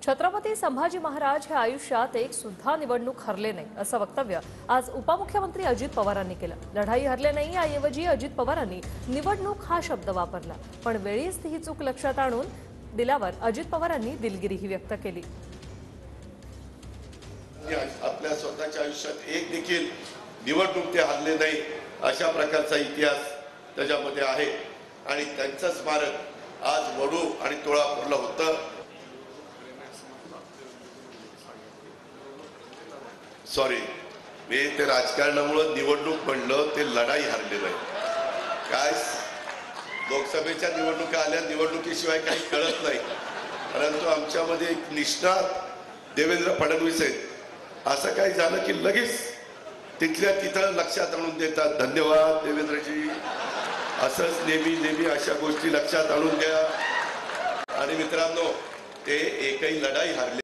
छत्रपती संभाजी महाराज हे आयुष्यात एक सुद्धा निवडणूक हरले नाही असं वक्तव्य आज उपमुख्यमंत्री अजित पवारांनी केलं। लढाई हरले नाही याऐवजी अजित पवारांनी निवडणूक हा शब्द वापरला, पण वेळीच ही चूक लक्षात आणून दिल्यावर अजित पवारांनी दिलगिरीही व्यक्त केली। आपल्या स्वतःच्या आयुष्यात एक देखील निवडणूक ते हरले नाही अशा प्रकारचा इतिहास त्याच्यामध्ये आहे आणि त्यांचं स्मारक आज वडू आणि तुळापूरला होतं। सॉरी, मी ते राजकारणामुळे निवडणूक म्हणलं, ते लढाई हरली नाही। काय लोकसभेच्या निवडणुका आल्या, निवडणुकीशिवाय काही कळत नाही, परंतु आमच्यामध्ये एक निष्णात देवेंद्र फडणवीस आहेत। असं काही झालं की लगेच तिथल्या तिथं लक्षात आणून देतात। धन्यवाद देवेंद्रजी, असंच नेहमी अशा गोष्टी लक्षात आणून द्या। आणि मित्रांनो, ते एकही लढाई हरली